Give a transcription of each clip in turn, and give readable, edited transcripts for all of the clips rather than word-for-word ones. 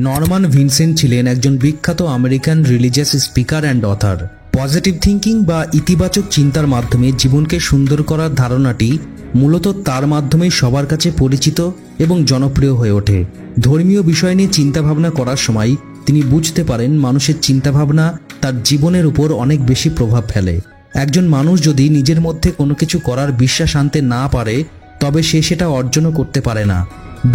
Norman Vincent ছিলেন একজন বিখ্যাত American religious speaker and other. Positive thinking বা ইতিবাচক চিন্তার মাধ্যমে জীবনকে সুন্দর করার ধারণাটি মূলত তার মাধ্যমেই সবার কাছে পরিচিত এবং জনপ্রিয় হয়ে ওঠে। ধর্মীয় বিষয় নিয়ে চিন্তাভাবনা করার সময় তিনি বুঝতে পারেন মানুষের চিন্তাভাবনা তার জীবনের উপর অনেক বেশি প্রভাব ফেলে। একজন মানুষ যদি নিজের মধ্যে কোনো কিছু করার বিশ্বাস আনতে না পারে তবে সে সেটা অর্জনও করতে পারে না।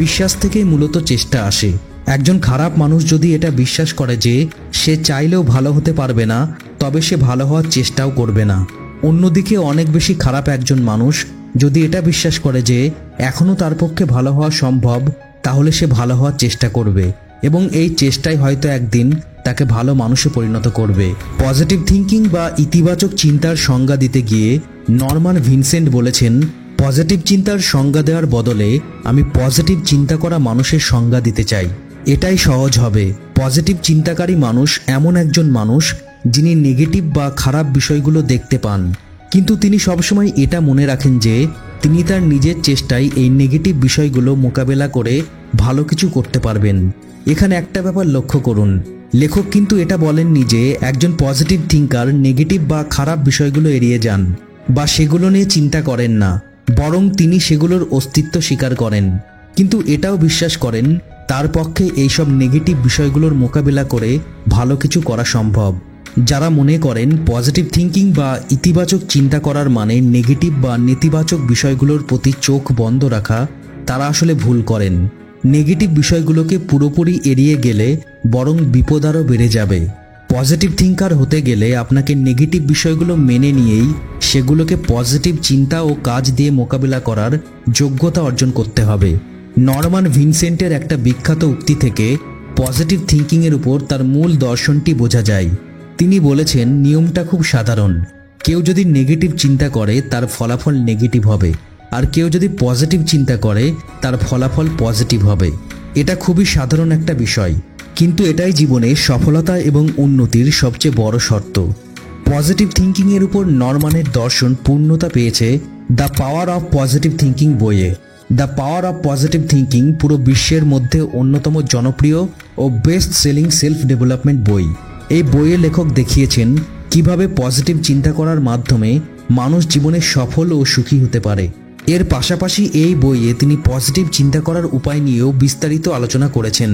বিশ্বাস থেকেই মূলত চেষ্টা আসে। একজন খারাপ মানুষ যদি এটা বিশ্বাস করে যে সে চাইলেও ভালো হতে পারবে না তবে সে ভালো হওয়ার চেষ্টাও করবে না। অন্যদিকে অনেক বেশি খারাপ একজন মানুষ যদি এটা বিশ্বাস করে যে এখনও তার পক্ষে ভালো হওয়া সম্ভব তাহলে সে ভালো হওয়ার চেষ্টা করবে এবং এই চেষ্টাই হয়তো একদিন তাকে ভালো মানুষে পরিণত করবে। পজিটিভ থিঙ্কিং বা ইতিবাচক চিন্তার সংজ্ঞা দিতে গিয়ে নরমান ভিনসেন্ট বলেছেন, পজিটিভ চিন্তার সংজ্ঞা দেওয়ার বদলে আমি পজিটিভ চিন্তা করা মানুষের সংজ্ঞা দিতে চাই। এটাই সহজ হবে। পজিটিভ চিন্তাকারী মানুষ এমন একজন মানুষ যিনি নেগেটিভ বা খারাপ বিষয়গুলো দেখতে পান, কিন্তু তিনি সবসময় এটা মনে রাখেন যে তিনি তার নিজের চেষ্টায় এই নেগেটিভ বিষয়গুলো মোকাবেলা করে ভালো কিছু করতে পারবেন। এখানে একটা ব্যাপার লক্ষ্য করুন, লেখক কিন্তু এটা বলেননি যে একজন পজিটিভ থিঙ্কার নেগেটিভ বা খারাপ বিষয়গুলো এড়িয়ে যান বা সেগুলো নিয়ে চিন্তা করেন না, বরং তিনি সেগুলোর অস্তিত্ব স্বীকার করেন, কিন্তু এটাও বিশ্বাস করেন তার পক্ষে এইসব নেগেটিভ বিষয়গুলোর মোকাবিলা করে ভালো কিছু করা সম্ভব। যারা মনে করেন পজিটিভ থিঙ্কিং বা ইতিবাচক চিন্তা করার মানে নেগেটিভ বা নেতিবাচক বিষয়গুলোর প্রতি চোখ বন্ধ রাখা, তারা আসলে ভুল করেন। নেগেটিভ বিষয়গুলোকে পুরোপুরি এড়িয়ে গেলে বরং বিপদ আরও বেড়ে যাবে। পজিটিভ থিঙ্কার হতে গেলে আপনাকে নেগেটিভ বিষয়গুলো মেনে নিয়েই সেগুলোকে পজিটিভ চিন্তা ও কাজ দিয়ে মোকাবিলা করার যোগ্যতা অর্জন করতে হবে। নরমান ভিনসেন্টের একটা বিখ্যাত উক্তি থেকে পজিটিভ থিঙ্কিংয়ের উপর তার মূল দর্শনটি বোঝা যায়। তিনি বলেছেন, নিয়মটা খুব সাধারণ, কেউ যদি নেগেটিভ চিন্তা করে তার ফলাফল নেগেটিভ হবে, আর কেউ যদি পজিটিভ চিন্তা করে তার ফলাফল পজিটিভ হবে। এটা খুবই সাধারণ একটা বিষয়, কিন্তু এটাই জীবনে সফলতা এবং উন্নতির সবচেয়ে বড় শর্ত। পজিটিভ থিঙ্কিংয়ের উপর নরমানের দর্শন পূর্ণতা পেয়েছে the power of positive thinking বইয়ে। The power of positive thinking পুরো বিশ্বের মধ্যে অন্যতম জনপ্রিয় ও বেস্ট সেলিং সেলফ ডেভেলপমেন্ট বই। এই বইয়ের লেখক দেখিয়েছেন কিভাবে পজিটিভ চিন্তা করার মাধ্যমে মানুষ জীবনে সফল ও সুখী হতে পারে। এর পাশাপাশি এই বইয়ে তিনি পজিটিভ চিন্তা করার উপায় নিয়েও বিস্তারিত আলোচনা করেছেন।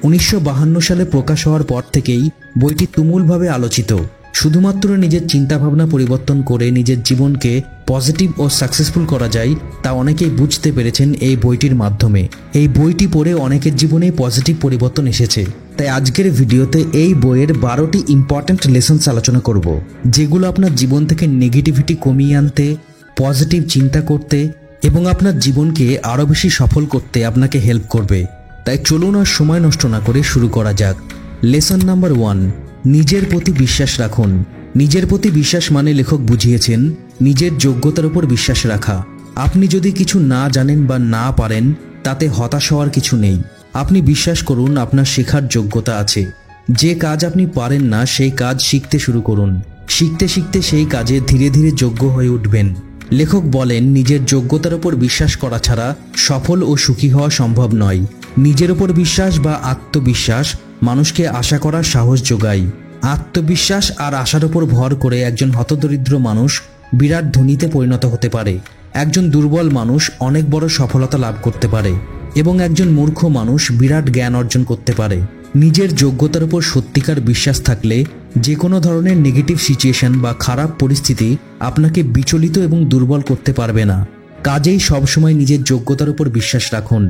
1952 সালে প্রকাশ হওয়ার পর থেকেই বইটি তুমুলভাবে আলোচিত। শুধুমাত্র নিজের চিন্তাভাবনা পরিবর্তন করে নিজের জীবনকে পজিটিভ ও সাকসেসফুল করা যায় তা অনেকেই বুঝতে পেরেছেন এই বইটির মাধ্যমে। এই বইটি পড়ে অনেকের জীবনে পজিটিভ পরিবর্তন এসেছে। তাই আজকের ভিডিওতে এই বইয়ের 12টি ইম্পর্ট্যান্ট লেসন্স আলোচনা করব, যেগুলো আপনার জীবন থেকে নেগেটিভিটি কমিয়ে আনতে, পজিটিভ চিন্তা করতে এবং আপনার জীবনকে আরও বেশি সফল করতে আপনাকে হেল্প করবে। তাই চলুন আর সময় নষ্ট না করে শুরু করা যাক। লেসন নাম্বার 1, নিজের প্রতি বিশ্বাস রাখুন। নিজের প্রতি বিশ্বাস মানে লেখক বুঝিয়েছেন নিজের যোগ্যতার উপর বিশ্বাস রাখা। আপনি যদি কিছু না জানেন বা না পারেন তাতে হতাশ হওয়ার কিছু নেই। আপনি বিশ্বাস করুন আপনার শেখার যোগ্যতা আছে। যে কাজ আপনি পারেন না সেই কাজ শিখতে শুরু করুন। শিখতে শিখতে সেই কাজে ধীরে ধীরে যোগ্য হয়ে উঠবেন। লেখক বলেন, নিজের যোগ্যতার উপর বিশ্বাস করা ছাড়া সফল ও সুখী হওয়া সম্ভব নয়। নিজের উপর বিশ্বাস বা আত্মবিশ্বাস মানুষকে আশা করার সাহস যোগায়। আত্মবিশ্বাস আর আশার উপর ভর করে একজন হতদরিদ্র মানুষ বিরাট ধনীতে পরিণত হতে পারে। একজন দুর্বল মানুষ অনেক বড় সফলতা লাভ করতে পারে এবং একজন মূর্খ মানুষ বিরাট জ্ঞান অর্জন করতে পারে। নিজের যোগ্যতার উপর সত্যিকার বিশ্বাস থাকলে যে কোনো ধরনের নেগেটিভ সিচুয়েশন বা খারাপ পরিস্থিতি আপনাকে বিচলিত এবং দুর্বল করতে পারবে না। কাজেই সবসময় নিজের যোগ্যতার উপর বিশ্বাস রাখুন।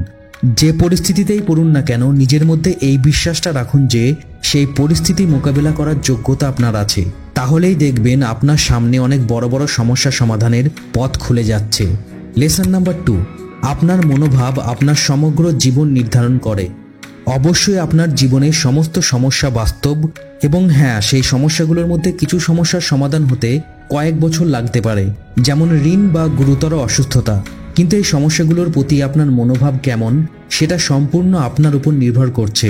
যে পরিস্থিতিতেই পড়ুন না কেন নিজের মধ্যে এই বিশ্বাসটা রাখুন যে সেই পরিস্থিতি মোকাবেলা করার যোগ্যতা আপনার আছে। তাহলেই দেখবেন আপনার সামনে অনেক বড় বড় সমস্যা সমাধানের পথ খুলে যাচ্ছে। লেসন নাম্বার 2, আপনার মনোভাব আপনার সমগ্র জীবন নির্ধারণ করে। অবশ্যই আপনার জীবনের সমস্ত সমস্যা বাস্তব এবং হ্যাঁ, সেই সমস্যাগুলোর মধ্যে কিছু সমস্যার সমাধান হতে কয়েক বছর লাগতে পারে, যেমন ঋণ বা গুরুতর অসুস্থতা। কিন্তু এই সমস্যাগুলোর প্রতি আপনার মনোভাব কেমন সেটা সম্পূর্ণ আপনার উপর নির্ভর করছে।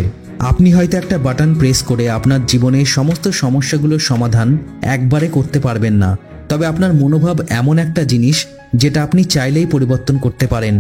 আপনি হয়তো একটা বাটন প্রেস করে আপনার জীবনের সমস্ত সমস্যাগুলোর সমাধান একবারে করতে পারবেন না, তবে আপনার মনোভাব এমন একটা জিনিস যেটা আপনি চাইলেই পরিবর্তন করতে পারেন।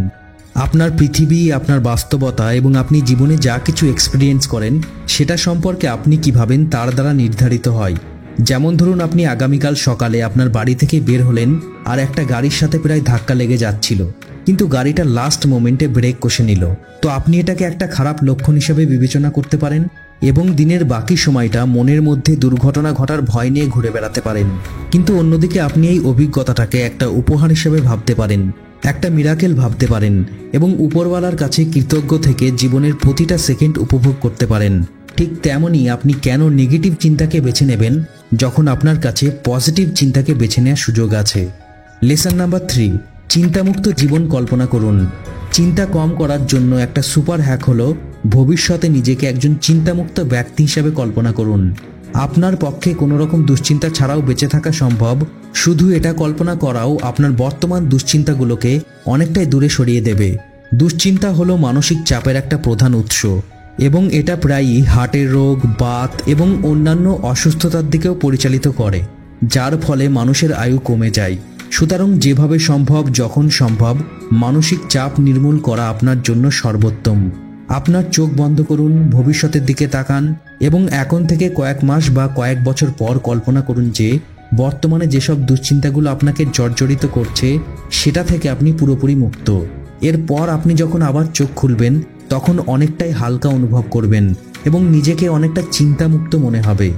আপনার পৃথিবী, আপনার বাস্তবতা এবং আপনি জীবনে যা কিছু এক্সপিরিয়েন্স করেন সেটা সম্পর্কে আপনি কী ভাবেন তার দ্বারা নির্ধারিত হয়। যেমন ধরুন, আপনি আগামীকাল সকালে আপনার বাড়ি থেকে বের হলেন আর একটা গাড়ির সাথে প্রায় ধাক্কা লেগে যাচ্ছিল, কিন্তু গাড়িটা লাস্ট মোমেন্টে ব্রেক কষে নিল। তো আপনি এটাকে একটা খারাপ লক্ষণ হিসেবে বিবেচনা করতে পারেন এবং দিনের বাকি সময়টা মনের মধ্যে দুর্ঘটনা ঘটার ভয় নিয়ে ঘুরে বেড়াতে পারেন। কিন্তু অন্যদিকে আপনি এই অভিজ্ঞতাটাকে একটা উপহার হিসেবে ভাবতে পারেন, একটা মিরাকেল ভাবতে পারেন এবং উপরওয়ালার কাছে কৃতজ্ঞ থেকে জীবনের প্রতিটা সেকেন্ড উপভোগ করতে পারেন। ঠিক তেমনই আপনি কেন নেগেটিভ চিন্তাকে বেছে নেবেন যখন আপনার কাছে পজিটিভ চিন্তাকে বেছে নেওয়ার সুযোগ আছে। লেসন নাম্বার 3, চিন্তামুক্ত জীবন কল্পনা করুন। চিন্তা কম করার জন্য একটা সুপার হ্যাক হলো ভবিষ্যতে নিজেকে একজন চিন্তামুক্ত ব্যক্তি হিসেবে কল্পনা করুন। আপনার পক্ষে কোনো রকম দুশ্চিন্তা ছাড়াও বেঁচে থাকা সম্ভব, শুধু এটা কল্পনা করাও আপনার বর্তমান দুশ্চিন্তাগুলোকে অনেকটাই দূরে সরিয়ে দেবে। দুশ্চিন্তা হলো মানসিক চাপের একটা প্রধান উৎস এবং এটা প্রায়ই হার্টের রোগ, বাত এবং অন্যান্য অসুস্থতার দিকেও পরিচালিত করে, যার ফলে মানুষের আয়ু কমে যায়। সুতরাং যেভাবে সম্ভব, যখন সম্ভব, মানসিক চাপ নির্মূল করা আপনার জন্য সর্বোত্তম। আপনার চোখ বন্ধ করুন, ভবিষ্যতের দিকে তাকান এবং এখন থেকে কয়েক মাস বা কয়েক বছর পর কল্পনা করুন যে বর্তমানে যেসব দুশ্চিন্তাগুলো আপনাকে জর্জরিত করছে সেটা থেকে আপনি পুরোপুরি মুক্ত। এরপর আপনি যখন আবার চোখ খুলবেন তখন অনেকটাই হালকা অনুভব করবেন এবং নিজেকে অনেকটা চিন্তামুক্ত মনে হবে।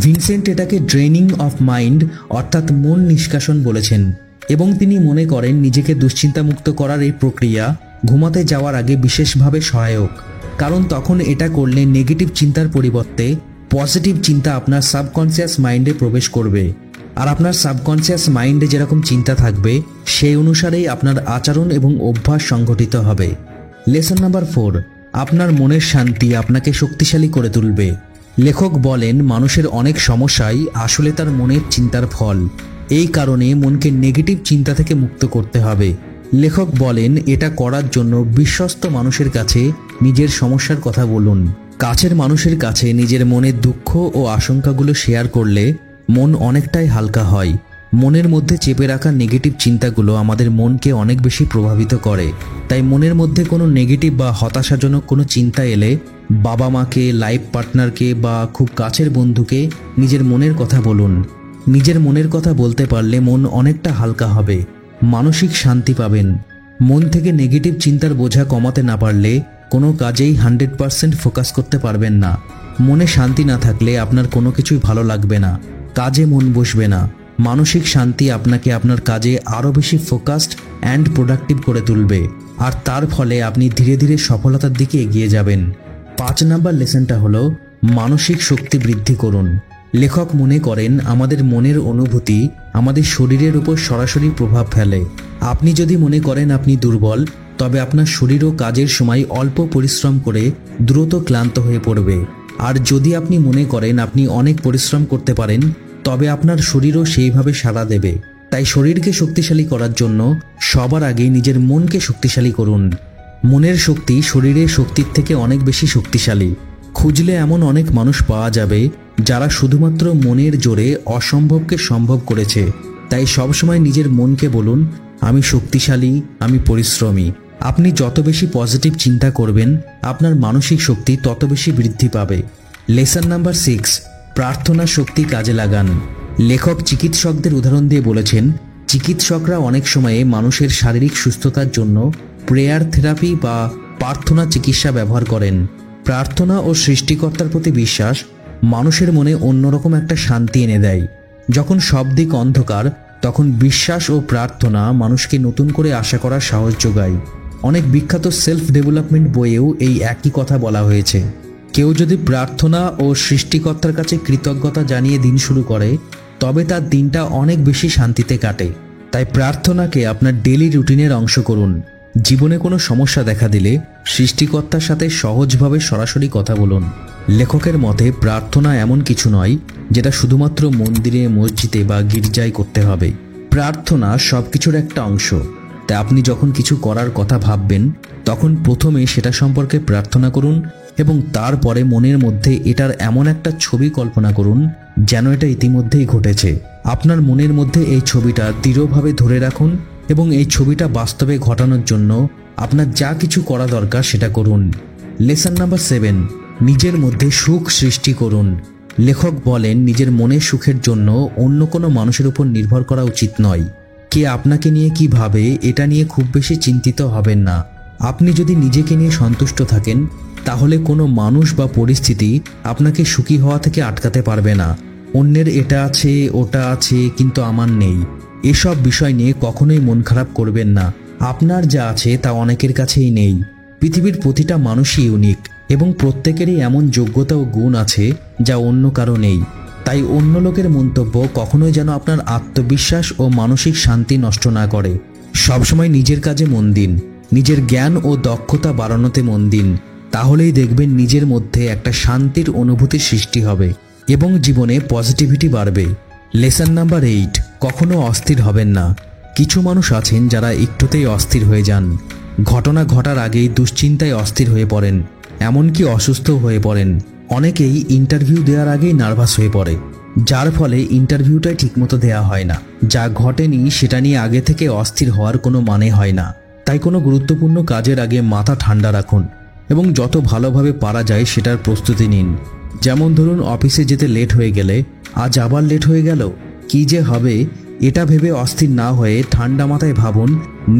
ভিনসেন্ট এটাকে ড্রেনিং অফ মাইন্ড অর্থাৎ মন নিষ্কাশন বলেছেন এবং তিনি মনে করেন নিজেকে দুশ্চিন্তামুক্ত করার এই প্রক্রিয়া ঘুমাতে যাওয়ার আগে বিশেষভাবে সহায়ক, কারণ তখন এটা করলে নেগেটিভ চিন্তার পরিবর্তে পজিটিভ চিন্তা আপনার সাবকনসিয়াস মাইন্ডে প্রবেশ করবে আর আপনার সাবকনসিয়াস মাইন্ডে যেরকম চিন্তা থাকবে সেই অনুসারেই আপনার আচরণ এবং অভ্যাস সংগঠিত হবে। লেসন নাম্বার 4, আপনার মনের শান্তি আপনাকে শক্তিশালী করে তুলবে। লেখক বলেন মানুষের অনেক সমস্যাই আসলে তার মনের চিন্তার ফল, এই কারণে মনকে নেগেটিভ চিন্তা থেকে মুক্ত করতে হবে। লেখক বলেন এটা করার জন্য বিশ্বস্ত মানুষের কাছে নিজের সমস্যার কথা বলুন। কাছের মানুষের কাছে নিজের মনের দুঃখ ও আশঙ্কাগুলো শেয়ার করলে মন অনেকটাই হালকা হয়। মনের মধ্যে চেপে রাখা নেগেটিভ চিন্তাগুলো আমাদের মনকে অনেক বেশি প্রভাবিত করে, তাই মনের মধ্যে কোনো নেগেটিভ বা হতাশাজনক কোনো চিন্তা এলে বাবা মাকে, লাইফ পার্টনারকে বা খুব কাছের বন্ধুকে নিজের মনের কথা বলুন। নিজের মনের কথা বলতে পারলে মন অনেকটা হালকা হবে, মানসিক শান্তি পাবেন। মন থেকে নেগেটিভ চিন্তার বোঝা কমাতে না পারলে কোনো কাজেই 100% ফোকাস করতে পারবেন না। মনে শান্তি না থাকলে আপনার কোনো কিছুই ভালো লাগবে না, কাজে মন বসবে না। মানসিক শান্তি আপনাকে আপনার কাজে আরও বেশি ফোকাসড অ্যান্ড প্রোডাক্টিভ করে তুলবে আর তার ফলে আপনি ধীরে ধীরে সফলতার দিকে এগিয়ে যাবেন। 5 নাম্বার লেসনটা হলো মানসিক শক্তি বৃদ্ধি করুন। লেখক মনে করেন আমাদের মনের অনুভূতি আমাদের শরীরের উপর সরাসরি প্রভাব ফেলে। আপনি যদি মনে করেন আপনি দুর্বল, তবে আপনার শরীরও কাজের সময় অল্প পরিশ্রম করে দ্রুত ক্লান্ত হয়ে পড়বে। আর যদি আপনি মনে করেন আপনি অনেক পরিশ্রম করতে পারেন, তবে আপনার শরীরও সেইভাবে সাড়া দেবে। তাই শরীরকে শক্তিশালী করার জন্য সবার আগে নিজের মনকে শক্তিশালী করুন। মনের শক্তি শরীরের শক্তির থেকে অনেক বেশি শক্তিশালী। খুঁজলে এমন অনেক মানুষ পাওয়া যাবে যারা শুধুমাত্র মনের জোরে অসম্ভবকে সম্ভব করেছে। তাই সবসময় নিজের মনকে বলুন, আমি শক্তিশালী, আমি পরিশ্রমী। আপনি যত বেশি পজিটিভ চিন্তা করবেন আপনার মানসিক শক্তি তত বেশি বৃদ্ধি পাবে। লেসন নাম্বার 6, প্রার্থনার শক্তি কাজে লাগান। লেখক চিকিৎসকদের উদাহরণ দিয়ে বলেছেন চিকিৎসকরা অনেক সময়ে মানুষের শারীরিক সুস্থতার জন্য প্রেয়ার থেরাপি বা প্রার্থনা চিকিৎসা ব্যবহার করেন। প্রার্থনা ও সৃষ্টিকর্তার প্রতি বিশ্বাস মানুষের মনে অন্যরকম একটা শান্তি এনে দেয়। যখন সব দিক অন্ধকার তখন বিশ্বাস ও প্রার্থনা মানুষকে নতুন করে আশা করার সাহস যোগায়। অনেক বিখ্যাত সেলফ ডেভেলপমেন্ট বইয়েও এই একই কথা বলা হয়েছে। কেউ যদি প্রার্থনা ও সৃষ্টিকর্তার কাছে কৃতজ্ঞতা জানিয়ে দিন শুরু করে তবে তার দিনটা অনেক বেশি শান্তিতে কাটে। তাই প্রার্থনাকে আপনার ডেইলি রুটিনের অংশ করুন। জীবনে কোনো সমস্যা দেখা দিলে সৃষ্টিকর্তার সাথে সহজভাবে সরাসরি কথা বলুন। লেখকের মতে প্রার্থনা এমন কিছু নয় যেটা শুধুমাত্র মন্দিরে, মসজিদে বা গির্জায় করতে হবে। প্রার্থনা সবকিছুর একটা অংশ। তাই আপনি যখন কিছু করার কথা ভাববেন তখন প্রথমে সেটা সম্পর্কে প্রার্থনা করুন এবং তারপরে মনের মধ্যে এটার এমন একটা ছবি কল্পনা করুন যেন এটা ইতিমধ্যেই ঘটেছে। আপনার মনের মধ্যে এই ছবিটা দৃঢ়ভাবে ধরে রাখুন এবং এই ছবিটা বাস্তবে ঘটানোর জন্য আপনার যা কিছু করা দরকার সেটা করুন। লেসন নাম্বার 7, নিজের মধ্যে সুখ সৃষ্টি করুন। লেখক বলেন নিজের মনের সুখের জন্য অন্য কোনো মানুষের উপর নির্ভর করা উচিত নয়। কে আপনাকে নিয়ে কি ভাবে এটা নিয়ে খুব বেশি চিন্তিত হবেন না। আপনি যদি নিজেকে নিয়ে সন্তুষ্ট থাকেন তাহলে কোনো মানুষ বা পরিস্থিতি আপনাকে সুখী হওয়া থেকে আটকাতে পারবে না। অন্যের এটা আছে ওটা আছে কিন্তু আমার নেই, এসব বিষয় নিয়ে কখনোই মন খারাপ করবেন না। আপনার যা আছে তা অনেকের কাছেই নেই। পৃথিবীর প্রতিটা মানুষই ইউনিক এবং প্রত্যেকেরই এমন যোগ্যতা ও গুণ আছে যা অন্য কারো নেই। তাই অন্য লোকের মন্তব্য কখনোই যেন আপনার আত্মবিশ্বাস ও মানসিক শান্তি নষ্ট না করে। সবসময় নিজের কাজে মন দিন, নিজের জ্ঞান ও দক্ষতা বাড়ানোতে মন দিন। তাহলেই দেখবেন নিজের মধ্যে একটা শান্তির অনুভূতির সৃষ্টি হবে এবং জীবনে পজিটিভিটি বাড়বে। লেসন নাম্বার 8, কখনো অস্থির হবেন না। কিছু মানুষ আছেন যারা একটুতেই অস্থির হয়ে যান। ঘটনা ঘটার আগেই দুশ্চিন্তায় অস্থির হয়ে পড়েন, এমনকি অসুস্থ হয়ে পড়েন। অনেকেই ইন্টারভিউ দেওয়ার আগেই নার্ভাস হয়ে পড়ে, যার ফলে ইন্টারভিউটাই ঠিকমতো দেওয়া হয় না। যা ঘটেনি সেটা নিয়ে আগে থেকে অস্থির হওয়ার কোনো মানে হয় না। তাই কোনো গুরুত্বপূর্ণ কাজের আগে মাথা ঠান্ডা রাখুন এবং যত ভালোভাবে পারা যায় সেটার প্রস্তুতি নিন। যেমন ধরুন, অফিসে যেতে লেট হয়ে গেলে আজ আবার লেট হয়ে গেল, কি যে হবে এটা ভেবে অস্থির না হয়ে ঠান্ডা মাথায় ভাবুন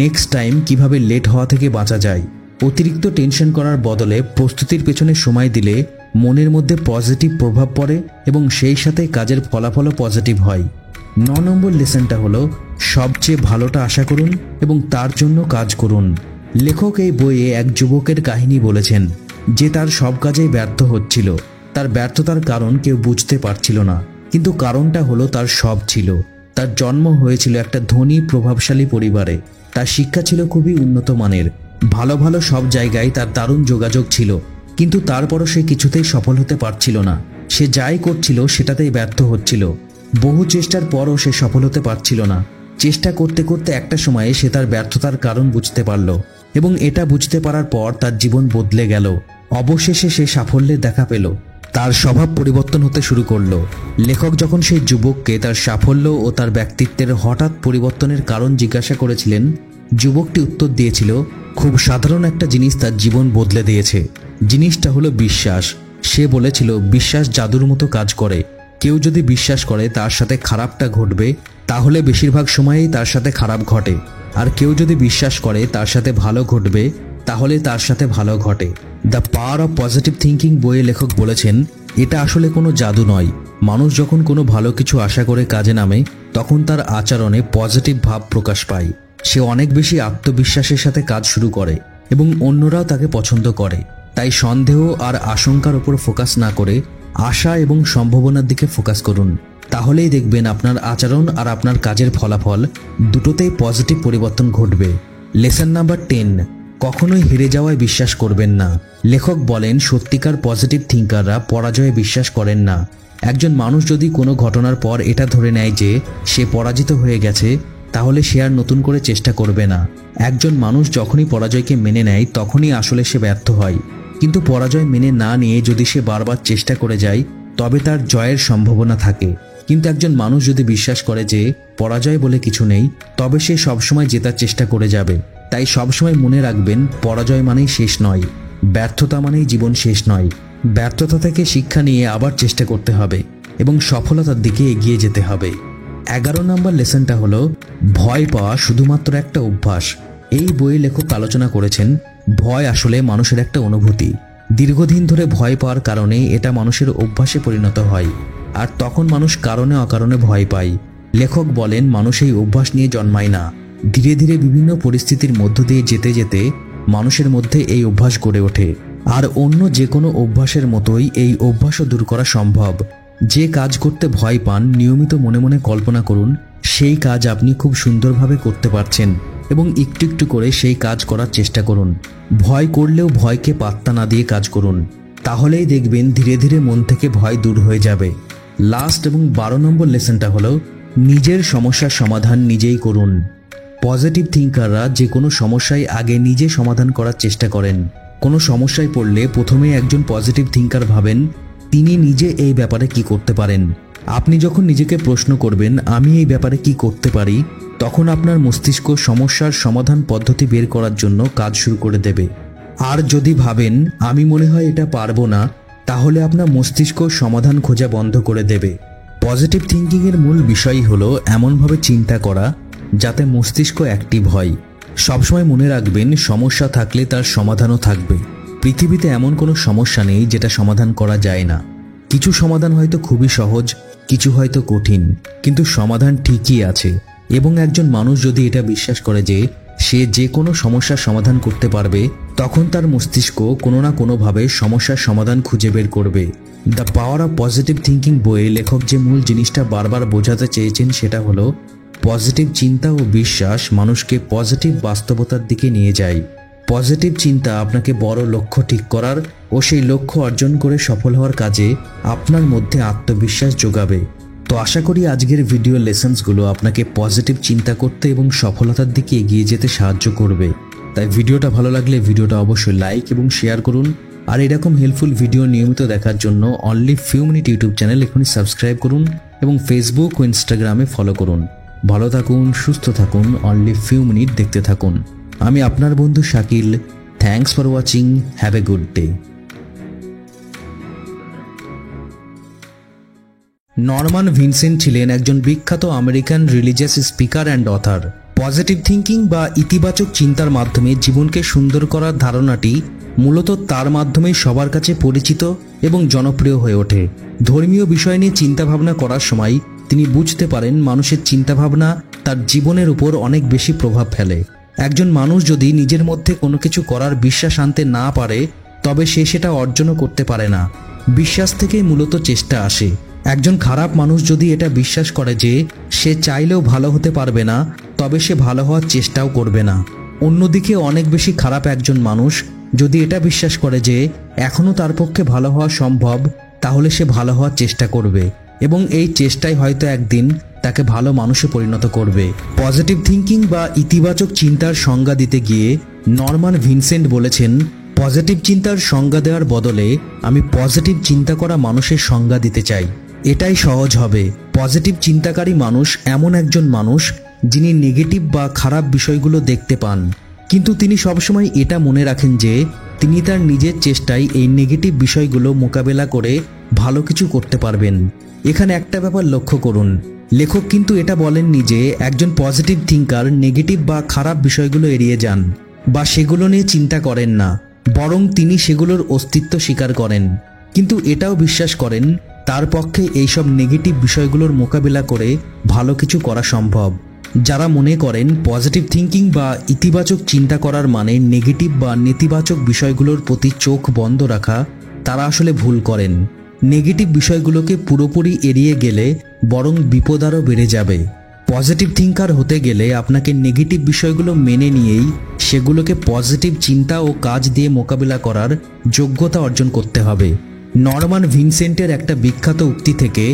নেক্সট টাইম কিভাবে লেট হওয়া থেকে বাঁচা যায়। অতিরিক্ত টেনশন করার বদলে প্রস্তুতির পেছনে সময় দিলে মনের মধ্যে পজিটিভ প্রভাব পড়ে এবং সেই সাথে কাজের ফলাফলও পজিটিভ হয়। 9 নম্বর লেসনটা হলো সবচেয়ে ভালোটা আশা করুন এবং তার জন্য কাজ করুন। লেখক এই বইয়ে এক যুবকের কাহিনী বলেছেন যে তার সব কাজেই ব্যর্থ হচ্ছিল। তার ব্যর্থতার কারণ কেউ বুঝতে পারছিল না, কিন্তু কারণটা হলো তার সব ছিল। তার জন্ম হয়েছিল একটা ধনী প্রভাবশালী পরিবারে। তার শিক্ষা ছিল খুবই উন্নত মানের, ভালো ভালো সব জায়গায় তার দারুণ যোগাযোগ ছিল, কিন্তু তারপরও সে কিছুতেই সফল হতে পারছিল না। সে যাই করছিল সেটাতেই ব্যর্থ হচ্ছিল। বহু চেষ্টার পরও সে সফল হতে পারছিল না। চেষ্টা করতে করতে একটা সময়ে সে তার ব্যর্থতার কারণ বুঝতে পারল এবং এটা বুঝতে পারার পর তার জীবন বদলে গেল। অবশেষে সে সাফল্যের দেখা পেল, তার স্বভাব পরিবর্তন হতে শুরু করলো। লেখক যখন সেই যুবককে তার সাফল্য ও তার ব্যক্তিত্বের হঠাৎ পরিবর্তনের কারণ জিজ্ঞাসা করেছিলেন, যুবকটি উত্তর দিয়েছিল, খুব সাধারণ একটা জিনিস তার জীবন বদলে দিয়েছে। জিনিসটা হলো বিশ্বাস। সে বলেছিল, বিশ্বাস জাদুর মতো কাজ করে। কেউ যদি বিশ্বাস করে তার সাথে খারাপটা ঘটবে, তাহলে বেশিরভাগ সময়েই তার সাথে খারাপ ঘটে। আর কেউ যদি বিশ্বাস করে তার সাথে ভালো ঘটবে, তাহলে তার সাথে ভালো ঘটে। The power of positive thinking বইয়ে লেখক বলেছেন, এটা আসলে কোনো জাদু নয়। মানুষ যখন কোনো ভালো কিছু আশা করে কাজে নামে, তখন তার আচরণে পজিটিভ ভাব প্রকাশ পায়। সে অনেক বেশি আত্মবিশ্বাসের সাথে কাজ শুরু করে এবং অন্যরাও তাকে পছন্দ করে। তাই সন্দেহ আর আশঙ্কার উপর ফোকাস না করে আশা এবং সম্ভাবনার দিকে ফোকাস করুন। তাহলেই দেখবেন আপনার আচরণ আর আপনার কাজের ফলাফল দুটোতেই পজিটিভ পরিবর্তন ঘটবে। লেসন নাম্বার 10, কখনোই হেরে যাওয়ায় বিশ্বাস করবেন না। লেখক বলেন সত্যিকার পজিটিভ থিঙ্কাররা পরাজয়ে বিশ্বাস করেন না। একজন মানুষ যদি কোনো ঘটনার পর এটা ধরে নেয় যে সে পরাজিত হয়ে গেছে, তাহলে সে আর নতুন করে চেষ্টা করবে না। একজন মানুষ যখনই পরাজয়কে মেনে নেয় তখনই আসলে সে ব্যর্থ হয়। কিন্তু পরাজয় মেনে না নিয়ে যদি সে বারবার চেষ্টা করে যায়, তবে তার জয়ের সম্ভাবনা থাকে। কিন্তু একজন মানুষ যদি বিশ্বাস করে যে পরাজয় বলে কিছু নেই, তবে সে সবসময় জেতার চেষ্টা করে যাবে। তাই সবসময় মনে রাখবেন, পরাজয় মানেই শেষ নয়, ব্যর্থতা মানেই জীবন শেষ নয়। ব্যর্থতা থেকে শিক্ষা নিয়ে আবার চেষ্টা করতে হবে এবং সফলতার দিকে এগিয়ে যেতে হবে। 11 নম্বর লেসনটা হলো ভয় পাওয়া শুধুমাত্র একটা অভ্যাস। এই বইয়ে লেখক আলোচনা করেছেন ভয় আসলে মানুষের একটা অনুভূতি। দীর্ঘদিন ধরে ভয় পাওয়ার কারণে এটা মানুষের অভ্যাসে পরিণত হয়, আর তখন মানুষ কারণে অকারণে ভয় পায়। লেখক বলেন মানুষ এই অভ্যাস নিয়ে জন্মায় না, ধীরে ধীরে বিভিন্ন পরিস্থিতির মধ্য দিয়ে যেতে যেতে মানুষের মধ্যে এই অভ্যাস গড়ে ওঠে। আর অন্য যে কোনো অভ্যাসের মতোই এই অভ্যাসও দূর করা সম্ভব। যে কাজ করতে ভয় পান, নিয়মিত মনে মনে কল্পনা করুন সেই কাজ আপনি খুব সুন্দরভাবে করতে পারছেন এবং একটু একটু করে সেই কাজ করার চেষ্টা করুন। ভয় করলেও ভয়কে পাত্তা না দিয়ে কাজ করুন, তাহলেই দেখবেন ধীরে ধীরে মন থেকে ভয় দূর হয়ে যাবে। লাস্ট এবং 12 নম্বর লেসনটা হলো নিজের সমস্যার সমাধান নিজেই করুন। পজিটিভ থিঙ্কাররা যে কোনো সমস্যায় আগে নিজে সমাধান করার চেষ্টা করেন। কোনো সমস্যায় পড়লে প্রথমে একজন পজিটিভ থিঙ্কার ভাবেন তিনি নিজে এই ব্যাপারে কি করতে পারেন। আপনি যখন নিজেকে প্রশ্ন করবেন আমি এই ব্যাপারে কি করতে পারি, তখন আপনার মস্তিষ্ক সমস্যার সমাধান পদ্ধতি বের করার জন্য কাজ শুরু করে দেবে। আর যদি ভাবেন আমি মনে হয় এটা পারবো না, তাহলে আপনার মস্তিষ্ক সমাধান খোঁজা বন্ধ করে দেবে। পজিটিভ থিঙ্কিংয়ের মূল বিষয়ই হলো এমনভাবে চিন্তা করা যাতে মস্তিষ্ক অ্যাক্টিভ হয়। সবসময় মনে রাখবেন সমস্যা থাকলে তার সমাধানও থাকবে। পৃথিবীতে এমন কোনো সমস্যা নেই যেটা সমাধান করা যায় না। কিছু সমাধান হয়তো খুবই সহজ, কিছু হয়তো কঠিন, কিন্তু সমাধান ঠিকই আছে। এবং একজন মানুষ যদি এটা বিশ্বাস করে যে সে যে কোনো সমস্যার সমাধান করতে পারবে, তখন তার মস্তিষ্ক কোনো না কোনোভাবে সমস্যার সমাধান খুঁজে বের করবে। The power of positive thinking বইয়ে লেখক যে মূল জিনিসটা বারবার বোঝাতে চেয়েছেন সেটা হলো পজিটিভ চিন্তা ও বিশ্বাস মানুষকে পজিটিভ বাস্তবতার দিকে নিয়ে যায়। পজিটিভ চিন্তা আপনাকে বড় লক্ষ্য ঠিক করার ও সেই লক্ষ্য অর্জন করে সফল হওয়ার কাজে আপনার মধ্যে আত্মবিশ্বাস যোগাবে। তো আশা করি আজকের ভিডিও লেসন্সগুলো আপনাকে পজিটিভ চিন্তা করতে এবং সফলতার দিকে এগিয়ে যেতে সাহায্য করবে। তাই ভিডিওটা ভালো লাগলে ভিডিওটা অবশ্যই লাইক এবং শেয়ার করুন। আর এরকম হেল্পফুল ভিডিও নিয়মিত দেখার জন্য only few minute YouTube channel এখনই সাবস্ক্রাইব করুন এবং ফেসবুক ও ইনস্টাগ্রামে ফলো করুন। ভালো থাকুন, সুস্থ থাকুন, অনলি ফিউ মিনিট দেখতে থাকুন। আমি আপনার বন্ধু Shakil. Thanks for watching. Have a good day. Norman Vincent ছিলেন একজন বিখ্যাত American religious speaker and other. Positive thinking বা ইতিবাচক চিন্তার মাধ্যমে জীবনকে সুন্দর করার ধারণাটি মূলত তার মাধ্যমেই সবার কাছে পরিচিত এবং জনপ্রিয় হয়ে ওঠে। ধর্মীয় বিষয় নিয়ে চিন্তাভাবনা করার সময় তিনি বুঝতে পারেন মানুষের চিন্তাভাবনা তার জীবনের উপর অনেক বেশি প্রভাব ফেলে। একজন মানুষ যদি নিজের মধ্যে কোনো কিছু করার বিশ্বাস আনতে না পারে, তবে সে সেটা অর্জনও করতে পারে না। বিশ্বাস থেকেই মূলত চেষ্টা আসে। একজন খারাপ মানুষ যদি এটা বিশ্বাস করে যে সে চাইলেও ভালো হতে পারবে না, তবে সে ভালো হওয়ার চেষ্টাও করবে না। অন্যদিকে অনেক বেশি খারাপ একজন মানুষ যদি এটা বিশ্বাস করে যে এখনও তার পক্ষে ভালো হওয়া সম্ভব, তাহলে সে ভালো হওয়ার চেষ্টা করবে এবং এই চেষ্টাই হয়তো একদিন তাকে ভালো মানুষে পরিণত করবে। পজিটিভ থিঙ্কিং বা ইতিবাচক চিন্তার সংজ্ঞা দিতে গিয়ে নরমান ভিনসেন্ট বলেছেন, পজিটিভ চিন্তার সংজ্ঞা দেওয়ার বদলে আমি পজিটিভ চিন্তা করা মানুষের সংজ্ঞা দিতে চাই। এটাই সহজ হবে। পজিটিভ চিন্তাকারী মানুষ এমন একজন মানুষ যিনি নেগেটিভ বা খারাপ বিষয়গুলো দেখতে পান, কিন্তু তিনি সবসময় এটা মনে রাখেন যে তিনি তার নিজের চেষ্টায় এই নেগেটিভ বিষয়গুলো মোকাবেলা করে ভালো কিছু করতে পারবেন। এখানে একটা ব্যাপার লক্ষ্য করুন, লেখক কিন্তু এটা বলেননি যে একজন পজিটিভ থিঙ্কার নেগেটিভ বা খারাপ বিষয়গুলো এড়িয়ে যান বা সেগুলো নিয়ে চিন্তা করেন না, বরং তিনি সেগুলোর অস্তিত্ব স্বীকার করেন, কিন্তু এটাও বিশ্বাস করেন তার পক্ষে এইসব নেগেটিভ বিষয়গুলোর মোকাবিলা করে ভালো কিছু করা সম্ভব। যারা মনে করেন পজিটিভ থিঙ্কিং বা ইতিবাচক চিন্তা করার মানে নেগেটিভ বা নেতিবাচক বিষয়গুলোর প্রতি চোখ বন্ধ রাখা, তারা আসলে ভুল করেন। নেগেটিভ বিষয়গুলোকে পুরোপুরি এড়িয়ে গেলে বরং বিপদ আরও বেড়ে যাবে। পজিটিভ থিঙ্কার হতে গেলে আপনাকে নেগেটিভ বিষয়গুলো মেনে নিয়েই সেগুলোকে পজিটিভ চিন্তা ও কাজ দিয়ে মোকাবিলা করার যোগ্যতা অর্জন করতে হবে। নরমান ভিনসেন্টের একটা বিখ্যাত উক্তি থেকে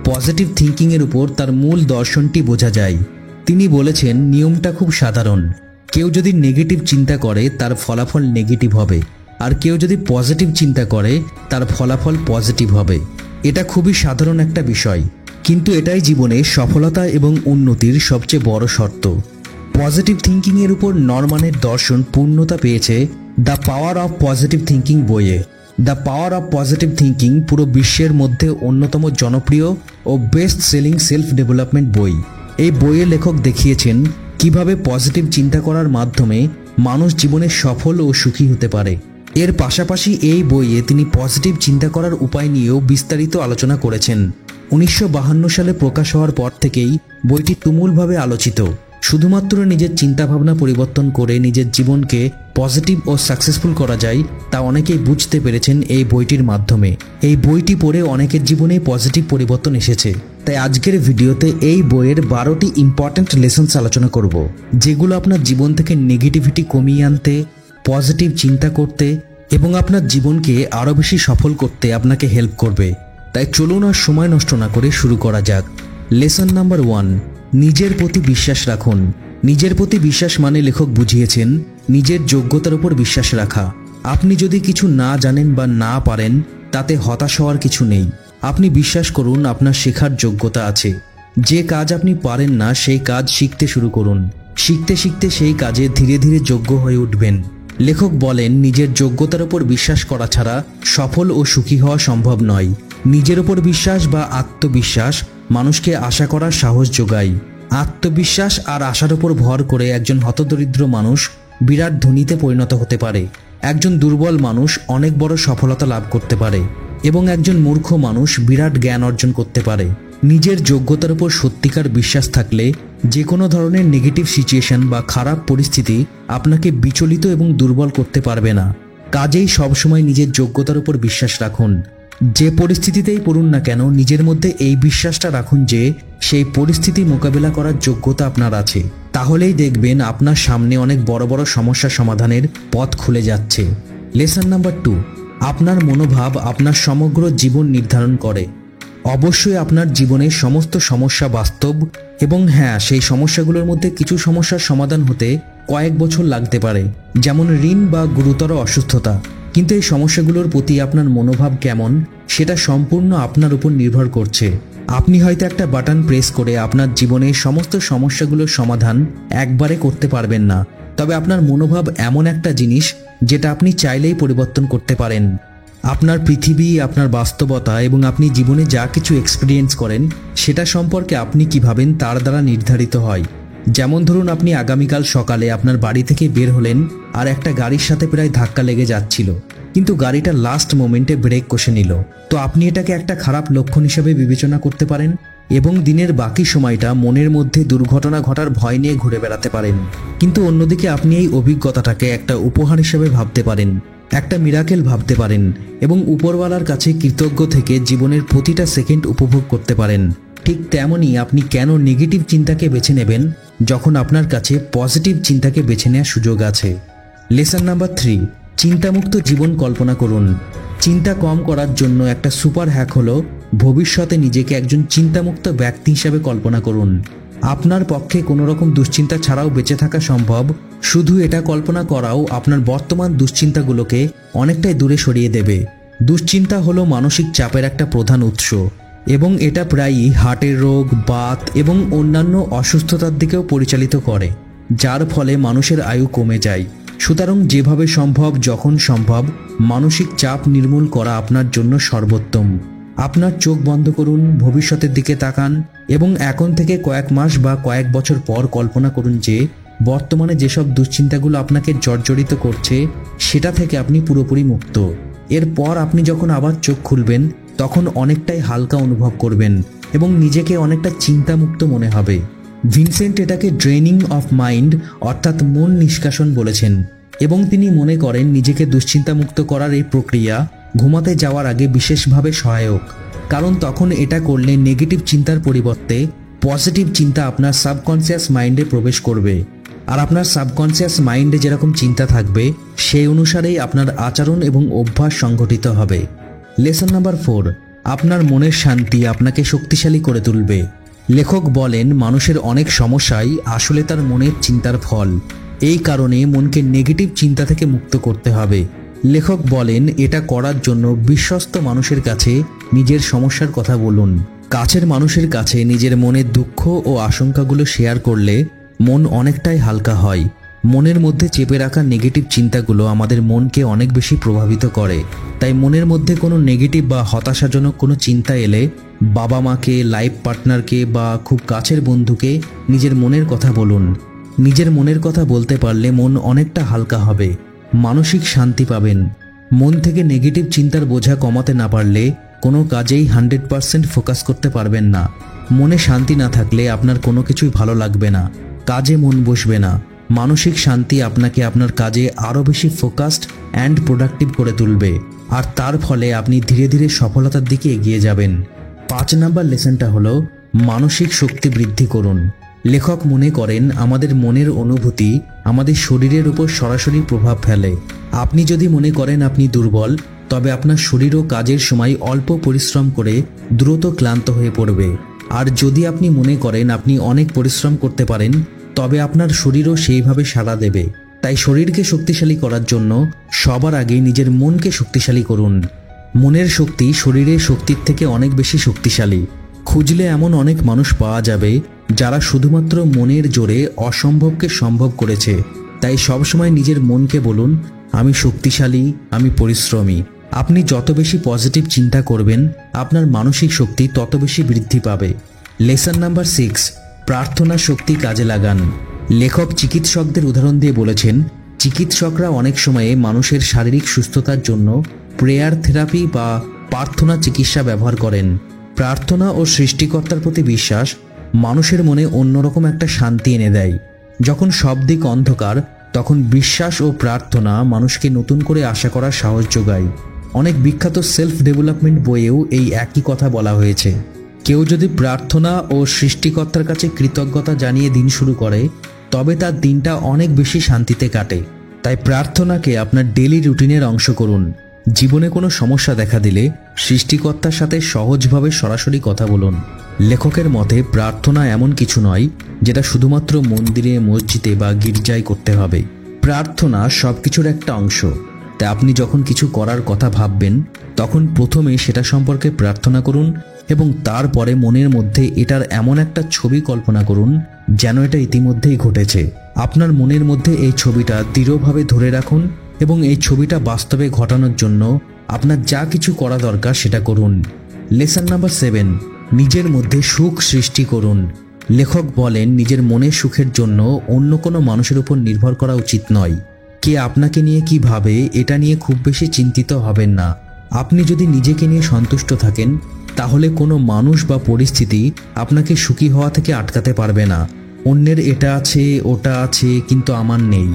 পজিটিভ থিঙ্কিংয়ের উপর তার মূল দর্শনটি বোঝা যায়। তিনি বলেছেন, নিয়মটা খুব সাধারণ। কেউ যদি নেগেটিভ চিন্তা করে তার ফলাফল নেগেটিভ হবে, আর কেউ যদি পজিটিভ চিন্তা করে তার ফলাফল পজিটিভ হবে। এটা খুবই সাধারণ একটা বিষয়, কিন্তু এটাই জীবনে সফলতা এবং উন্নতির সবচেয়ে বড় শর্ত। পজিটিভ থিঙ্কিংয়ের উপর নরমানের দর্শন পূর্ণতা পেয়েছে the power of positive thinking বইয়ে। The power of positive thinking পুরো বিশ্বের মধ্যে অন্যতম জনপ্রিয় ও বেস্ট সেলিং সেলফ ডেভেলপমেন্ট বই। এই বইয়ের লেখক দেখিয়েছেন কিভাবে পজিটিভ চিন্তা করার মাধ্যমে মানুষ জীবনে সফল ও সুখী হতে পারে। এর পাশাপাশি এই বইয়ে তিনি পজিটিভ চিন্তা করার উপায় নিয়েও বিস্তারিত আলোচনা করেছেন। 1952 সালে প্রকাশ হওয়ার পর থেকেই বইটি তুমুলভাবে আলোচিত। শুধুমাত্র নিজের চিন্তাভাবনা পরিবর্তন করে নিজের জীবনকে পজিটিভ ও সাকসেসফুল করা যায় তা অনেকেই বুঝতে পেরেছেন এই বইটির মাধ্যমে। এই বইটি পড়ে অনেকের জীবনে পজিটিভ পরিবর্তন এসেছে। তাই আজকের ভিডিওতে এই বইয়ের 12টি ইম্পর্ট্যান্ট লেসন্স আলোচনা করব, যেগুলো আপনার জীবন থেকে নেগেটিভিটি কমিয়ে আনতে, পজিটিভ চিন্তা করতে এবং আপনার জীবনকে আরও বেশি সফল করতে আপনাকে হেল্প করবে। তাই চলুন আর সময় নষ্ট না করে শুরু করা যাক। লেসন নাম্বার 1, নিজের প্রতি বিশ্বাস রাখুন। নিজের প্রতি বিশ্বাস মানে লেখক বুঝিয়েছেন নিজের যোগ্যতার উপর বিশ্বাস রাখা। আপনি যদি কিছু না জানেন বা না পারেন, তাতে হতাশ হওয়ার কিছু নেই। আপনি বিশ্বাস করুন আপনার শেখার যোগ্যতা আছে। যে কাজ আপনি পারেন না সেই কাজ শিখতে শুরু করুন। শিখতে শিখতে সেই কাজে ধীরে ধীরে যোগ্য হয়ে উঠবেন। লেখক বলেন, নিজের যোগ্যতার উপর বিশ্বাস করা ছাড়া সফল ও সুখী হওয়া সম্ভব নয়। নিজের উপর বিশ্বাস বা আত্মবিশ্বাস মানুষকে আশা করার সাহস যোগায়। আত্মবিশ্বাস আর আশার উপর ভর করে একজন হতদরিদ্র মানুষ বিরাট ধনীতে পরিণত হতে পারে। একজন দুর্বল মানুষ অনেক বড় সফলতা লাভ করতে পারে এবং একজন মূর্খ মানুষ বিরাট জ্ঞান অর্জন করতে পারে। নিজের যোগ্যতার উপর সত্যিকার বিশ্বাস থাকলে যে কোনো ধরনের নেগেটিভ সিচুয়েশন বা খারাপ পরিস্থিতি আপনাকে বিচলিত এবং দুর্বল করতে পারবে না। কাজেই সবসময় নিজের যোগ্যতার উপর বিশ্বাস রাখুন। যে পরিস্থিতিতেই পড়ুন না কেন, নিজের মধ্যে এই বিশ্বাসটা রাখুন যে সেই পরিস্থিতি মোকাবেলা করার যোগ্যতা আপনার আছে। তাহলেই দেখবেন আপনার সামনে অনেক বড় বড় সমস্যা সমাধানের পথ খুলে যাচ্ছে। লেসন নাম্বার 2, আপনার মনোভাব আপনার সমগ্র জীবন নির্ধারণ করে। অবশ্যই আপনার জীবনের সমস্ত সমস্যা বাস্তব এবং হ্যাঁ, সেই সমস্যাগুলোর মধ্যে কিছু সমস্যার সমাধান হতে কয়েক বছর লাগতে পারে, যেমন ঋণ বা গুরুতর অসুস্থতা। কিন্তু এই সমস্যাগুলোর প্রতি আপনার মনোভাব কেমন সেটা সম্পূর্ণ আপনার উপর নির্ভর করছে। আপনি হয়তো একটা বাটন প্রেস করে আপনার জীবনের সমস্ত সমস্যাগুলোর সমাধান একবারে করতে পারবেন না, তবে আপনার মনোভাব এমন একটা জিনিস যেটা আপনি চাইলেই পরিবর্তন করতে পারেন। আপনার পৃথিবী, আপনার বাস্তবতা এবং আপনি জীবনে যা কিছু এক্সপিরিয়েন্স করেন সেটা সম্পর্কে আপনি কি ভাবেন তার দ্বারা নির্ধারিত হয়। যেমন ধরুন, আপনি আগামীকাল সকালে আপনার বাড়ি থেকে বের হলেন আর একটা গাড়ির সাথে প্রায় ধাক্কা লেগে যাচ্ছিল, কিন্তু গাড়িটা লাস্ট মোমেন্টে ব্রেক কষে নিল। তো আপনি এটাকে একটা খারাপ লক্ষণ হিসেবে বিবেচনা করতে পারেন এবং দিনের বাকি সময়টা মনের মধ্যে দুর্ঘটনা ঘটার ভয় নিয়ে ঘুরে বেড়াতে পারেন। কিন্তু অন্যদিকে আপনি এই অভিজ্ঞতাটাকে একটা উপহার হিসেবে ভাবতে পারেন, একটা মিরাকেল ভাবতে পারেন এবং উপরওয়ালার কাছে কৃতজ্ঞ থেকে জীবনের প্রতিটা সেকেন্ড উপভোগ করতে পারেন। ঠিক তেমনই আপনি কেন নেগেটিভ চিন্তাকে বেছে নেবেন যখন আপনার কাছে পজিটিভ চিন্তাকে বেছে নেওয়ার সুযোগ আছে। লেসন নাম্বার 3, চিন্তামুক্ত জীবন কল্পনা করুন। চিন্তা কম করার জন্য একটা সুপার হ্যাক হলো ভবিষ্যতে নিজেকে একজন চিন্তামুক্ত ব্যক্তি হিসেবে কল্পনা করুন। আপনার পক্ষে কোনো রকম দুশ্চিন্তা ছাড়াও বেঁচে থাকা সম্ভব। শুধু এটা কল্পনা করাও আপনার বর্তমান দুশ্চিন্তাগুলোকে অনেকটাই দূরে সরিয়ে দেবে। দুশ্চিন্তা হলো মানসিক চাপের একটা প্রধান উৎস এবং এটা প্রায়ই হার্টের রোগ, বাত এবং অন্যান্য অসুস্থতার দিকেও পরিচালিত করে, যার ফলে মানুষের আয়ু কমে যায়। সুতরাং যেভাবে সম্ভব, যখন সম্ভব, মানসিক চাপ নির্মূল করা আপনার জন্য সর্বোত্তম। আপনার চোখ বন্ধ করুন, ভবিষ্যতের দিকে তাকান এবং এখন থেকে কয়েক মাস বা কয়েক বছর পর কল্পনা করুন যে বর্তমানে যেসব দুশ্চিন্তাগুলো আপনাকে জর্জরিত করছে সেটা থেকে আপনি পুরোপুরি মুক্ত। এরপর আপনি যখন আবার চোখ খুলবেন তখন অনেকটাই হালকা অনুভব করবেন এবং নিজেকে অনেকটা চিন্তামুক্ত মনে হবে। ভিনসেন্ট এটাকে ড্রেনিং অফ মাইন্ড অর্থাৎ মন নিষ্কাশন বলেছেন এবং তিনি মনে করেন নিজেকে দুশ্চিন্তামুক্ত করার এই প্রক্রিয়া ঘুমাতে যাওয়ার আগে বিশেষভাবে সহায়ক, কারণ তখন এটা করলে নেগেটিভ চিন্তার পরিবর্তে পজিটিভ চিন্তা আপনার সাবকনসিয়াস মাইন্ডে প্রবেশ করবে আর আপনার সাবকনসিয়াস মাইন্ডে যেরকম চিন্তা থাকবে সেই অনুসারেই আপনার আচরণ এবং অভ্যাস সংগঠিত হবে। লেসন নাম্বার 4, আপনার মনের শান্তি আপনাকে শক্তিশালী করে তুলবে। লেখক বলেন, মানুষের অনেক সমস্যাই আসলে তার মনের চিন্তার ফল। এই কারণে মনকে নেগেটিভ চিন্তা থেকে মুক্ত করতে হবে। লেখক বলেন, এটা করার জন্য বিশ্বস্ত মানুষের কাছে নিজের সমস্যার কথা বলুন। কাছের মানুষের কাছে নিজের মনের দুঃখ ও আশঙ্কাগুলো শেয়ার করলে মন অনেকটাই হালকা হয়। মনের মধ্যে চেপে রাখা নেগেটিভ চিন্তাগুলো আমাদের মনকে অনেক বেশি প্রভাবিত করে। তাই মনের মধ্যে কোনো নেগেটিভ বা হতাশাজনক কোনো চিন্তা এলে বাবা মাকে, লাইফ পার্টনারকে বা খুব কাছের বন্ধুকে নিজের মনের কথা বলুন। নিজের মনের কথা বলতে পারলে মন অনেকটা হালকা হবে, মানসিক শান্তি পাবেন। মন থেকে নেগেটিভ চিন্তার বোঝা কমাতে না পারলে কোনো কাজেই 100% ফোকাস করতে পারবেন না। মনে শান্তি না থাকলে আপনার কোনো কিছুই ভালো লাগবে না, কাজে মন বসবে না। মানসিক শান্তি আপনাকে আপনার কাজে আরও বেশি ফোকাসড অ্যান্ড প্রোডাক্টিভ করে তুলবে আর তার ফলে আপনি ধীরে ধীরে সফলতার দিকে এগিয়ে যাবেন। 5 নম্বর লেসনটা হলো মানসিক শক্তি বৃদ্ধি করুন। লেখক মনে করেন আমাদের মনের অনুভূতি আমাদের শরীরের উপর সরাসরি প্রভাব ফেলে। আপনি যদি মনে করেন আপনি দুর্বল, তবে আপনার শরীরও কাজের সময় অল্প পরিশ্রম করে দ্রুত ক্লান্ত হয়ে পড়বে। আর যদি আপনি মনে করেন আপনি অনেক পরিশ্রম করতে পারেন, তবে আপনার শরীরও সেইভাবে সাড়া দেবে। তাই শরীরকে শক্তিশালী করার জন্য সবার আগে নিজের মনকে শক্তিশালী করুন। মনের শক্তি শরীরের শক্তির থেকে অনেক বেশি শক্তিশালী। খুঁজলে এমন অনেক মানুষ পাওয়া যাবে যারা শুধুমাত্র মনের জোরে অসম্ভবকে সম্ভব করেছে। তাই সবসময় নিজের মনকে বলুন, আমি শক্তিশালী, আমি পরিশ্রমী। আপনি যত বেশি পজিটিভ চিন্তা করবেন, আপনার মানসিক শক্তি তত বেশি বৃদ্ধি পাবে। লেসন নাম্বার 6, প্রার্থনা শক্তি কাজে লাগান। লেখক চিকিৎসকদের উদাহরণ দিয়ে বলেছেন, চিকিৎসকরা অনেক সময়ে মানুষের শারীরিক সুস্থতার জন্য প্রেয়ার থেরাপি বা প্রার্থনা চিকিৎসা ব্যবহার করেন। প্রার্থনা ও সৃষ্টিকর্তার প্রতি বিশ্বাস মানুষের মনে অন্যরকম একটা শান্তি এনে দেয়। যখন সব দিক অন্ধকার, তখন বিশ্বাস ও প্রার্থনা মানুষকে নতুন করে আশা করার সাহস যোগায়। অনেক বিখ্যাত সেলফ ডেভেলপমেন্ট বইয়েও এই একই কথা বলা হয়েছে। কেউ যদি প্রার্থনা ও সৃষ্টিকর্তার কাছে কৃতজ্ঞতা জানিয়ে দিন শুরু করে, তবে তার দিনটা অনেক বেশি শান্তিতে কাটে। তাই প্রার্থনাকে আপনার ডেইলি রুটিনের অংশ করুন। জীবনে কোনো সমস্যা দেখা দিলে সৃষ্টিকর্তার সাথে সহজভাবে সরাসরি কথা বলুন। লেখকের মতে প্রার্থনা এমন কিছু নয় যেটা শুধুমাত্র মন্দিরে, মসজিদে বা গির্জায় করতে হবে। প্রার্থনা সবকিছুর একটা অংশ। তাই আপনি যখন কিছু করার কথা ভাববেন, তখন প্রথমে সেটা সম্পর্কে প্রার্থনা করুন এবং তারপরে মনের মধ্যে এটার এমন একটা ছবি কল্পনা করুন যেন এটা ইতিমধ্যেই ঘটেছে। আপনার মনের মধ্যে এই ছবিটা দৃঢ়ভাবে ধরে রাখুন এবং এই ছবিটা বাস্তবে ঘটানোর জন্য আপনার যা কিছু করা দরকার সেটা করুন। লেসন নাম্বার 7, নিজের মধ্যে সুখ সৃষ্টি করুন। লেখক বলেন, নিজের মনের সুখের জন্য অন্য কোনো মানুষের উপর নির্ভর করা উচিত নয়। কে আপনাকে নিয়ে কি ভাবে এটা নিয়ে খুব বেশি চিন্তিত হবেন না। আপনি যদি নিজেকে নিয়ে সন্তুষ্ট থাকেন, তাহলে কোনো মানুষ বা পরিস্থিতি আপনাকে সুখী হওয়া থেকে আটকাতে পারবে না। অন্যের এটা আছে, ওটা আছে, কিন্তু আমার নেই,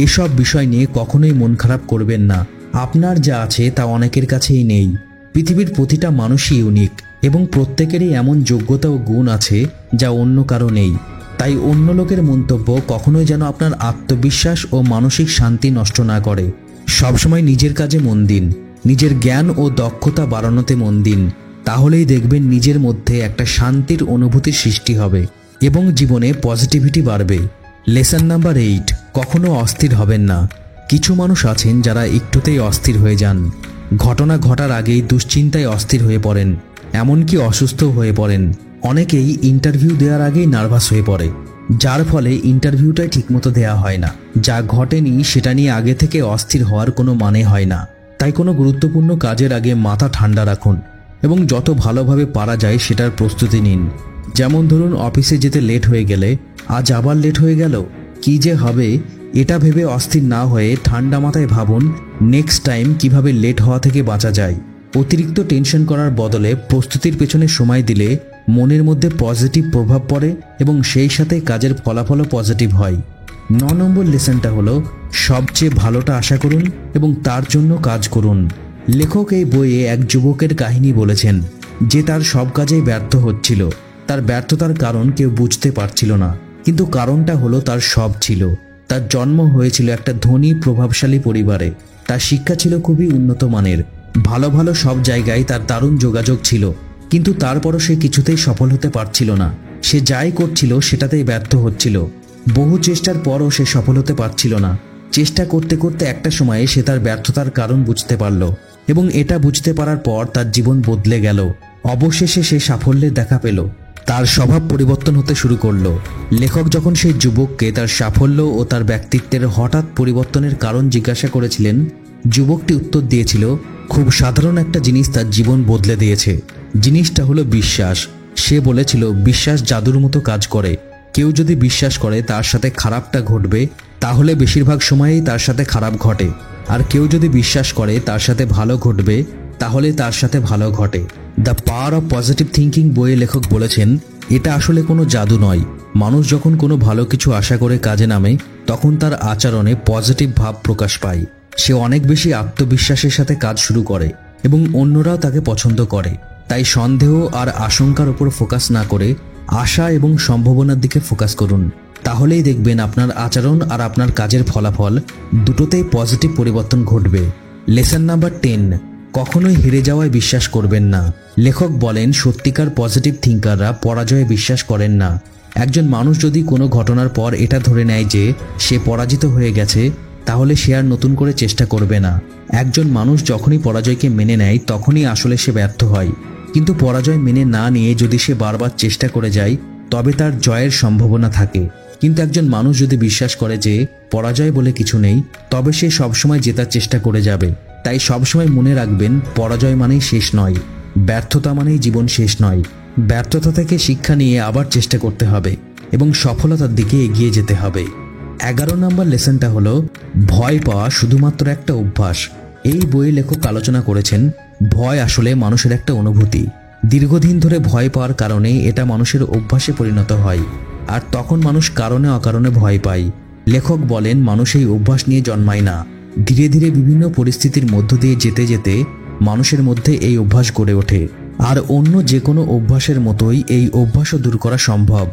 এসব বিষয় নিয়ে কখনোই মন খারাপ করবেন না। আপনার যা আছে তা অনেকের কাছেই নেই। পৃথিবীর প্রতিটা মানুষই ইউনিক এবং প্রত্যেকেরই এমন যোগ্যতা ও গুণ আছে যা অন্য কারো নেই। তাই অন্য লোকের মন্তব্য কখনোই যেন আপনার আত্মবিশ্বাস ও মানসিক শান্তি নষ্ট না করে। সবসময় নিজের কাজে মন দিন, নিজের জ্ঞান ও দক্ষতা বাড়ানোতে মন দিন। তাহলেই দেখবেন নিজের মধ্যে একটা শান্তির অনুভূতি সৃষ্টি হবে এবং জীবনে পজিটিভিটি বাড়বে। লেসন নাম্বার 8, কখনো অস্থির হবেন না। কিছু মানুষ আছেন যারা একটুতেই অস্থির হয়ে যান। ঘটনা ঘটার আগেই দুশ্চিন্তায় অস্থির হয়ে পড়েন, এমনকি অসুস্থ হয়ে পড়েন। অনেকেই ইন্টারভিউ দেওয়ার আগেই নার্ভাস হয়ে পড়ে, যার ফলে ইন্টারভিউটাই ঠিকমতো দেওয়া হয় না। যা ঘটেনি সেটা নিয়ে আগে থেকে অস্থির হওয়ার কোনো মানে হয় না। তাই কোনো গুরুত্বপূর্ণ কাজের আগে মাথা ঠান্ডা রাখুন এবং যত ভালোভাবে পারা যায় সেটার প্রস্তুতি নিন। যেমন ধরুন, অফিসে যেতে লেট হয়ে গেলে, আজ আবার লেট হয়ে গেল, কি যে হবে, এটা ভেবে অস্থির না হয়ে ঠান্ডা মাথায় ভাবুন নেক্সট টাইম কিভাবে লেট হওয়া থেকে বাঁচা যায়। অতিরিক্ত টেনশন করার বদলে প্রস্তুতির পেছনে সময় দিলে মনের মধ্যে পজিটিভ প্রভাব পড়ে এবং সেই সাথে কাজের ফলাফলও পজিটিভ হয়। 9 নম্বর লেসনটা হলো, সবচেয়ে ভালোটা আশা করুন এবং তার জন্য কাজ করুন। লেখক এই বইয়ে এক যুবকের কাহিনী বলেছেন যে তার সব কাজেই ব্যর্থ হচ্ছিল। তার ব্যর্থতার কারণ কেউ বুঝতে পারছিল না, কিন্তু কারণটা হলো তার সব ছিল। তার জন্ম হয়েছিল একটা ধনী প্রভাবশালী পরিবারে। তার শিক্ষা ছিল খুবই উন্নত মানের, ভালো ভালো সব জায়গায় তার দারুণ যোগাযোগ ছিল, কিন্তু তারপরও সে কিছুতেই সফল হতে পারছিল না। সে যাই করছিল সেটাতেই ব্যর্থ হচ্ছিল। বহু চেষ্টার পরও সে সফল হতে পারছিল না। চেষ্টা করতে করতে একটা সময়ে সে তার ব্যর্থতার কারণ বুঝতে পারল এবং এটা বুঝতে পারার পর তার জীবন বদলে গেল। অবশেষে সে সাফল্যের দেখা পেল, তার স্বভাব পরিবর্তন হতে শুরু করলো। লেখক যখন সেই যুবককে তার সাফল্য ও তার ব্যক্তিত্বের হঠাৎ পরিবর্তনের কারণ জিজ্ঞাসা করেছিলেন, যুবকটি উত্তর দিয়েছিল, খুব সাধারণ একটা জিনিস তার জীবন বদলে দিয়েছে। জিনিসটা হলো বিশ্বাস। সে বলেছিল, বিশ্বাস জাদুর মতো কাজ করে। কেউ যদি বিশ্বাস করে তার সাথে খারাপটা ঘটবে, তাহলে বেশিরভাগ সময়েই তার সাথে খারাপ ঘটে। আর কেউ যদি বিশ্বাস করে তার সাথে ভালো ঘটবে, তাহলে তার সাথে ভালো ঘটে। The power of positive thinking বইয়ে লেখক বলেছেন, এটা আসলে কোনো জাদু নয়। মানুষ যখন কোনো ভালো কিছু আশা করে কাজে নামে, তখন তার আচরণে পজিটিভ ভাব প্রকাশ পায়। সে অনেক বেশি আত্মবিশ্বাসের সাথে কাজ শুরু করে এবং অন্যরাও তাকে পছন্দ করে। তাই সন্দেহ আর আশঙ্কার উপর ফোকাস না করে আশা এবং সম্ভাবনার দিকে ফোকাস করুন। তাহলেই দেখবেন আপনার আচরণ আর আপনার কাজের ফলাফল দুটোতেই পজিটিভ পরিবর্তন ঘটবে। লেসন নাম্বার 10, কখনোই হেরে যাওয়ায় বিশ্বাস করবেন না। লেখক বলেন, সত্যিকার পজিটিভ থিঙ্কাররা পরাজয়ে বিশ্বাস করেন না। একজন মানুষ যদি কোনো ঘটনার পর এটা ধরে নেয় যে সে পরাজিত হয়ে গেছে, তাহলে সে আর নতুন করে চেষ্টা করবে না। একজন মানুষ যখনই পরাজয়কে মেনে নেয়, তখনই আসলে সে ব্যর্থ হয়। কিন্তু পরাজয় মেনে না নিয়ে যদি সে বারবার চেষ্টা করে যায় তবে তার জয়ের সম্ভাবনা থাকে। কিন্তু একজন মানুষ যদি বিশ্বাস করে যে পরাজয় বলে কিছু নেই, তবে সে সবসময় জেতার চেষ্টা করে যাবে। তাই সবসময় মনে রাখবেন, পরাজয় মানেই শেষ নয়, ব্যর্থতা মানেই জীবন শেষ নয়। ব্যর্থতা থেকে শিক্ষা নিয়ে আবার চেষ্টা করতে হবে এবং সফলতার দিকে এগিয়ে যেতে হবে। 11 নম্বর লেসনটা হলো, ভয় পাওয়া শুধুমাত্র একটা অভ্যাস। এই বইয়ে লেখক আলোচনা করেছেন, ভয় আসলে মানুষের একটা অনুভূতি। দীর্ঘদিন ধরে ভয় পাওয়ার কারণে এটা মানুষের অভ্যাসে পরিণত হয়, আর তখন মানুষ কারণে অকারণে ভয় পায়। লেখক বলেন, মানুষ এই অভ্যাস নিয়ে জন্মায় না, ধীরে ধীরে বিভিন্ন পরিস্থিতির মধ্য দিয়ে যেতে যেতে মানুষের মধ্যে এই অভ্যাস গড়ে ওঠে। আর অন্য যে কোনো অভ্যাসের মতোই এই অভ্যাসও দূর করা সম্ভব।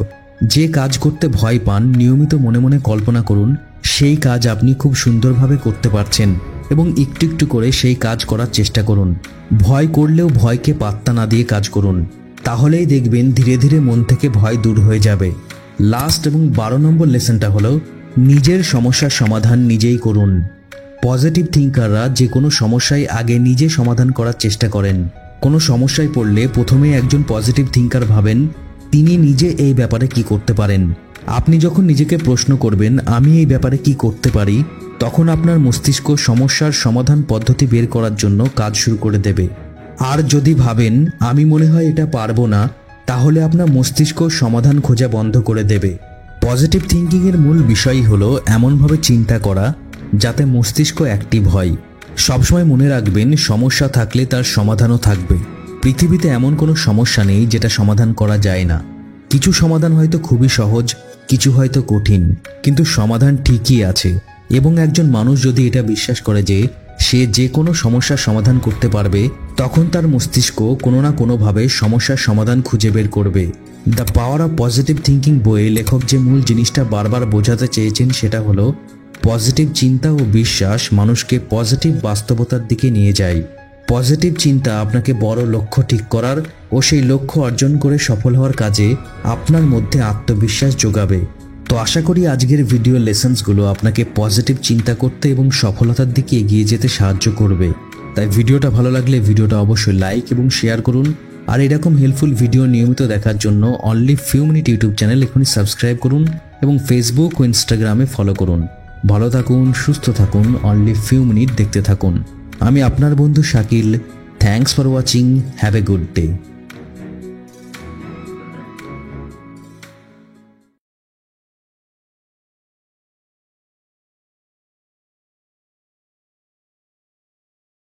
যে কাজ করতে ভয় পান, নিয়মিত মনে মনে কল্পনা করুন সেই কাজ আপনি খুব সুন্দরভাবে করতে পারছেন এবং একটু একটু করে সেই কাজ করার চেষ্টা করুন। ভয় করলেও ভয়কে পাত্তা না দিয়ে কাজ করুন, তাহলেই দেখবেন ধীরে ধীরে মন থেকে ভয় দূর হয়ে যাবে। লাস্ট এবং 12 নম্বর লেসনটা হলো, নিজের সমস্যার সমাধান নিজেই করুন। পজিটিভ থিঙ্কাররা যে কোনো সমস্যায় আগে নিজে সমাধান করার চেষ্টা করেন। কোনো সমস্যায় পড়লে প্রথমে একজন পজিটিভ থিঙ্কার ভাবেন তিনি নিজে এই ব্যাপারে কি করতে পারেন। আপনি যখন নিজেকে প্রশ্ন করবেন আমি এই ব্যাপারে কি করতে পারি, তখন আপনার মস্তিষ্ক সমস্যার সমাধান পদ্ধতি বের করার জন্য কাজ শুরু করে দেবে। আর যদি ভাবেন আমি মনে হয় এটা পারবো না, তাহলে আপনার মস্তিষ্ক সমাধান খোঁজা বন্ধ করে দেবে। পজিটিভ থিঙ্কিংয়ের মূল বিষয়ই হলো এমনভাবে চিন্তা করা যাতে মস্তিষ্ক অ্যাক্টিভ হয়। সবসময় মনে রাখবেন, সমস্যা থাকলে তার সমাধানও থাকবে। পৃথিবীতে এমন কোনো সমস্যা নেই যেটা সমাধান করা যায় না। কিছু সমাধান হয়তো খুবই সহজ, কিছু হয়তো কঠিন, কিন্তু সমাধান ঠিকই আছে। এবং একজন মানুষ যদি এটা বিশ্বাস করে যে সে যে কোনো সমস্যার সমাধান করতে পারবে, তখন তার মস্তিষ্ক কোনো না কোনোভাবে সমস্যার সমাধান খুঁজে বের করবে। The power of positive thinking বইয়ে লেখক যে মূল জিনিসটা বারবার বোঝাতে চেয়েছেন সেটা হলো, পজিটিভ চিন্তা ও বিশ্বাস মানুষকে পজিটিভ বাস্তবতার দিকে নিয়ে যায়। পজিটিভ চিন্তা আপনাকে বড় লক্ষ্য ঠিক করার ও সেই লক্ষ্য অর্জন করে সফল হওয়ার কাজে আপনার মধ্যে আত্মবিশ্বাস যোগাবে। তো আশা করি আজকের ভিডিও লেসন্সগুলো আপনাকে পজিটিভ চিন্তা করতে এবং সফলতার দিকে এগিয়ে যেতে সাহায্য করবে। তাই ভিডিওটা ভালো লাগলে ভিডিওটা অবশ্যই লাইক এবং শেয়ার করুন। আর এরকম হেল্পফুল ভিডিও নিয়মিত দেখার জন্য only few minute YouTube channel এখনই সাবস্ক্রাইব করুন এবং ফেসবুক ও ইনস্টাগ্রামে ফলো করুন। ভালো থাকুন, সুস্থ থাকুন, অনলি ফিউ মিনিট দেখতে থাকুন। আমি আপনার বন্ধু Shakil. Thanks for watching. Have a good day.